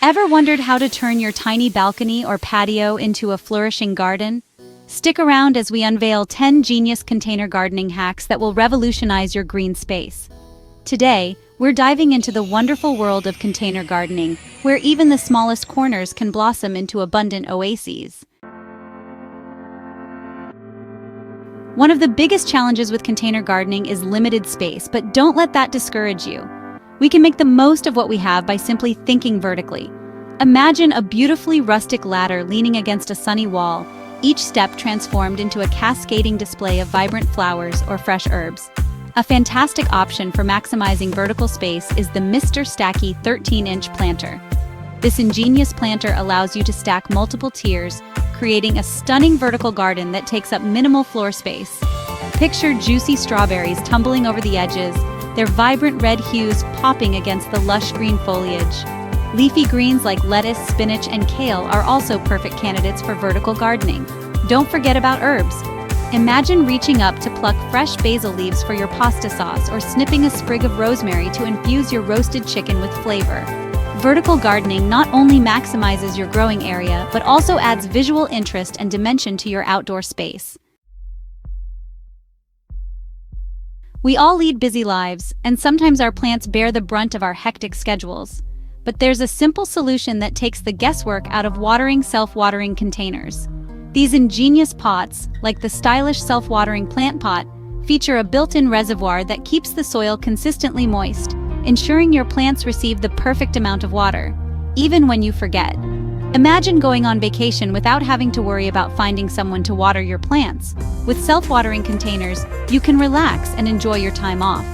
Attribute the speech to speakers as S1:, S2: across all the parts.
S1: Ever wondered how to turn your tiny balcony or patio into a flourishing garden? Stick around as we unveil 10 genius container gardening hacks that will revolutionize your green space. Today, we're diving into the wonderful world of container gardening, where even the smallest corners can blossom into abundant oases. One of the biggest challenges with container gardening is limited space, but don't let that discourage you. We can make the most of what we have by simply thinking vertically. Imagine a beautifully rustic ladder leaning against a sunny wall, each step transformed into a cascading display of vibrant flowers or fresh herbs. A fantastic option for maximizing vertical space is the Mr. Stacky 13-inch planter. This ingenious planter allows you to stack multiple tiers, creating a stunning vertical garden that takes up minimal floor space. Picture juicy strawberries tumbling over the edges, their vibrant red hues popping against the lush green foliage. Leafy greens like lettuce, spinach, and kale are also perfect candidates for vertical gardening. Don't forget about herbs. Imagine reaching up to pluck fresh basil leaves for your pasta sauce or snipping a sprig of rosemary to infuse your roasted chicken with flavor. Vertical gardening not only maximizes your growing area, but also adds visual interest and dimension to your outdoor space. We all lead busy lives, and sometimes our plants bear the brunt of our hectic schedules. But there's a simple solution that takes the guesswork out of watering self-watering containers. These ingenious pots, like the stylish self-watering plant pot, feature a built-in reservoir that keeps the soil consistently moist, ensuring your plants receive the perfect amount of water, even when you forget. Imagine going on vacation without having to worry about finding someone to water your plants. With self-watering containers, you can relax and enjoy your time off.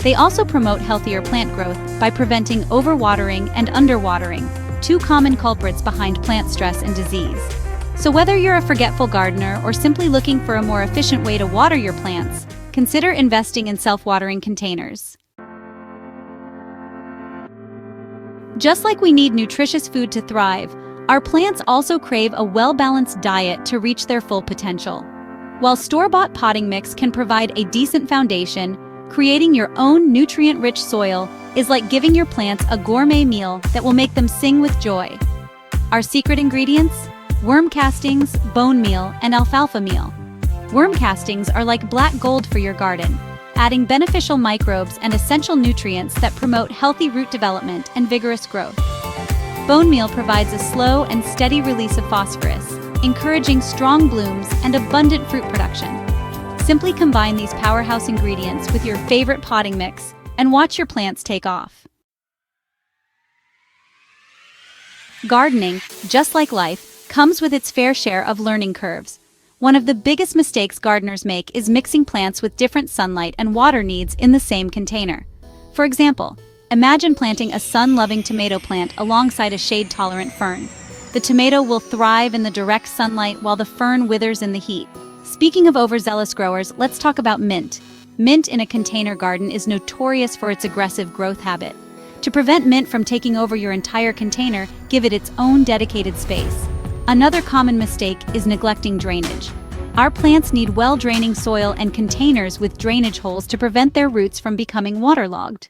S1: They also promote healthier plant growth by preventing overwatering and underwatering, two common culprits behind plant stress and disease. So whether you're a forgetful gardener or simply looking for a more efficient way to water your plants, consider investing in self-watering containers. Just like we need nutritious food to thrive, our plants also crave a well-balanced diet to reach their full potential. While store-bought potting mix can provide a decent foundation, creating your own nutrient-rich soil is like giving your plants a gourmet meal that will make them sing with joy. Our secret ingredients? Worm castings, bone meal, and alfalfa meal. Worm castings are like black gold for your garden, adding beneficial microbes and essential nutrients that promote healthy root development and vigorous growth. Bone meal provides a slow and steady release of phosphorus, encouraging strong blooms and abundant fruit production. Simply combine these powerhouse ingredients with your favorite potting mix and watch your plants take off. Gardening, just like life, comes with its fair share of learning curves. One of the biggest mistakes gardeners make is mixing plants with different sunlight and water needs in the same container. For example, imagine planting a sun-loving tomato plant alongside a shade-tolerant fern. The tomato will thrive in the direct sunlight while the fern withers in the heat. Speaking of overzealous growers, let's talk about mint. Mint in a container garden is notorious for its aggressive growth habit. To prevent mint from taking over your entire container, give it its own dedicated space. Another common mistake is neglecting drainage. Our plants need well-draining soil and containers with drainage holes to prevent their roots from becoming waterlogged.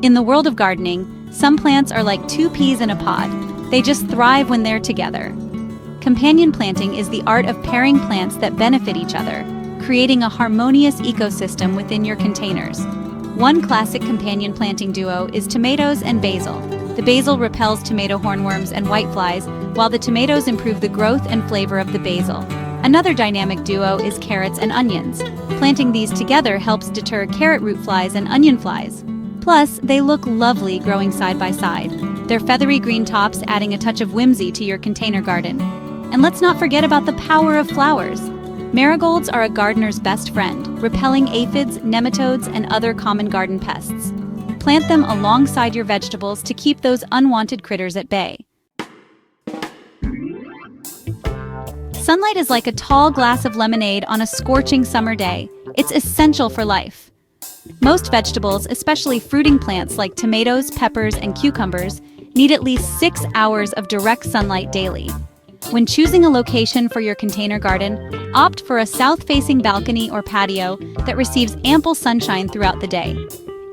S1: In the world of gardening, some plants are like two peas in a pod. They just thrive when they're together. Companion planting is the art of pairing plants that benefit each other, creating a harmonious ecosystem within your containers. One classic companion planting duo is tomatoes and basil. The basil repels tomato hornworms and whiteflies, while the tomatoes improve the growth and flavor of the basil. Another dynamic duo is carrots and onions. Planting these together helps deter carrot root flies and onion flies. Plus, they look lovely growing side by side, their feathery green tops adding a touch of whimsy to your container garden. And let's not forget about the power of flowers. Marigolds are a gardener's best friend, repelling aphids, nematodes, and other common garden pests. Plant them alongside your vegetables to keep those unwanted critters at bay. Sunlight is like a tall glass of lemonade on a scorching summer day. It's essential for life. Most vegetables, especially fruiting plants like tomatoes, peppers, and cucumbers, need at least 6 hours of direct sunlight daily. When choosing a location for your container garden, opt for a south-facing balcony or patio that receives ample sunshine throughout the day.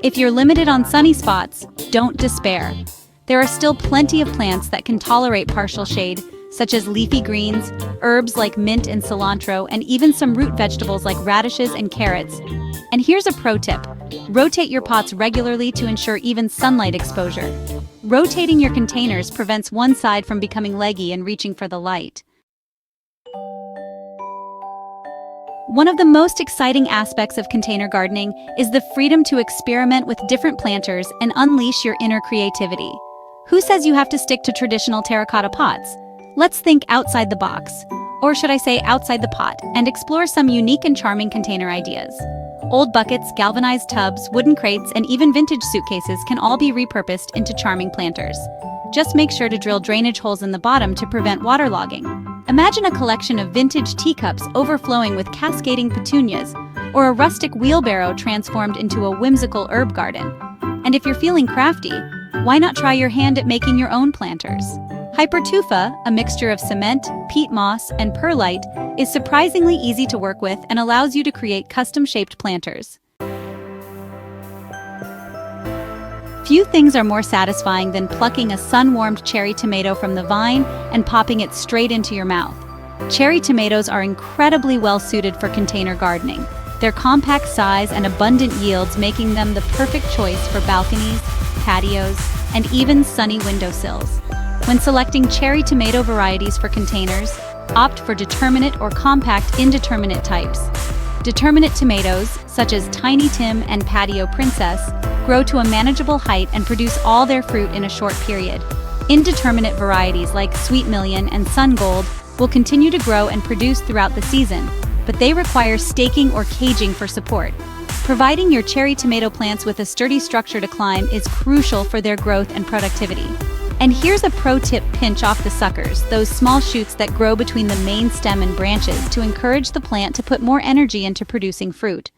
S1: If you're limited on sunny spots, don't despair. There are still plenty of plants that can tolerate partial shade, such as leafy greens, herbs like mint and cilantro, and even some root vegetables like radishes and carrots. And here's a pro tip. Rotate your pots regularly to ensure even sunlight exposure. Rotating your containers prevents one side from becoming leggy and reaching for the light. One of the most exciting aspects of container gardening is the freedom to experiment with different planters and unleash your inner creativity. Who says you have to stick to traditional terracotta pots? Let's think outside the box, or should I say outside the pot, and explore some unique and charming container ideas. Old buckets, galvanized tubs, wooden crates, and even vintage suitcases can all be repurposed into charming planters. Just make sure to drill drainage holes in the bottom to prevent waterlogging. Imagine a collection of vintage teacups overflowing with cascading petunias, or a rustic wheelbarrow transformed into a whimsical herb garden. And if you're feeling crafty, why not try your hand at making your own planters? Hypertufa, a mixture of cement, peat moss, and perlite, is surprisingly easy to work with and allows you to create custom-shaped planters. Few things are more satisfying than plucking a sun-warmed cherry tomato from the vine and popping it straight into your mouth. Cherry tomatoes are incredibly well-suited for container gardening, their compact size and abundant yields making them the perfect choice for balconies, patios, and even sunny windowsills. When selecting cherry tomato varieties for containers, opt for determinate or compact indeterminate types. Determinate tomatoes, such as Tiny Tim and Patio Princess, grow to a manageable height and produce all their fruit in a short period. Indeterminate varieties like Sweet Million and Sun Gold will continue to grow and produce throughout the season, but they require staking or caging for support. Providing your cherry tomato plants with a sturdy structure to climb is crucial for their growth and productivity. And here's a pro tip: pinch off the suckers, those small shoots that grow between the main stem and branches, to encourage the plant to put more energy into producing fruit.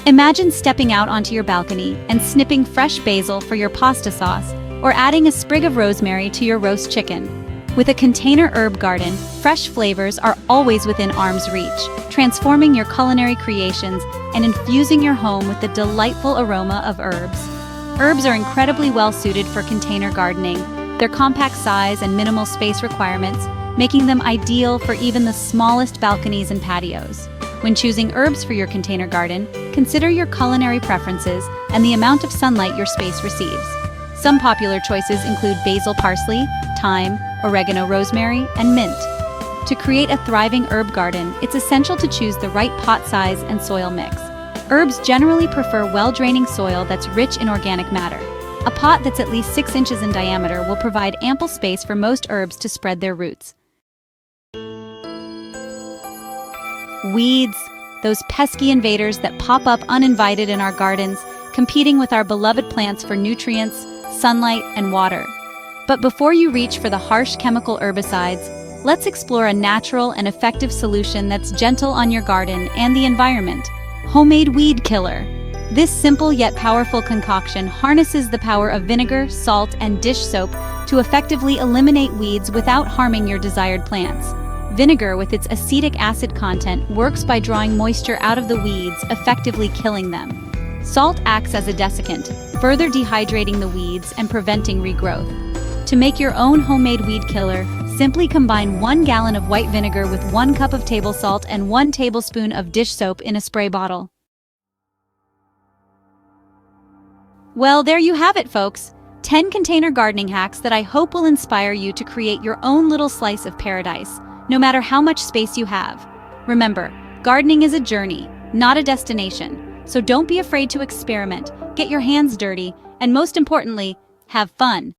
S1: Imagine stepping out onto your balcony and snipping fresh basil for your pasta sauce, or adding a sprig of rosemary to your roast chicken. With a container herb garden, fresh flavors are always within arm's reach, transforming your culinary creations and infusing your home with the delightful aroma of herbs. Herbs are incredibly well-suited for container gardening, their compact size and minimal space requirements making them ideal for even the smallest balconies and patios. When choosing herbs for your container garden, consider your culinary preferences and the amount of sunlight your space receives. Some popular choices include basil, parsley, thyme, oregano, rosemary, and mint. To create a thriving herb garden, it's essential to choose the right pot size and soil mix. Herbs generally prefer well-draining soil that's rich in organic matter. A pot that's at least 6 inches in diameter will provide ample space for most herbs to spread their roots. Weeds, those pesky invaders that pop up uninvited in our gardens, competing with our beloved plants for nutrients, sunlight, and water. But before you reach for the harsh chemical herbicides, let's explore a natural and effective solution that's gentle on your garden and the environment: homemade weed killer. This simple yet powerful concoction harnesses the power of vinegar, salt, and dish soap to effectively eliminate weeds without harming your desired plants. Vinegar, with its acetic acid content, works by drawing moisture out of the weeds, effectively killing them. Salt acts as a desiccant, further dehydrating the weeds and preventing regrowth. To make your own homemade weed killer, simply combine 1 gallon of white vinegar with 1 cup of table salt and 1 tablespoon of dish soap in a spray bottle. Well, there you have it, folks. 10 container gardening hacks that I hope will inspire you to create your own little slice of paradise, no matter how much space you have. Remember, gardening is a journey, not a destination. So don't be afraid to experiment, get your hands dirty, and most importantly, have fun.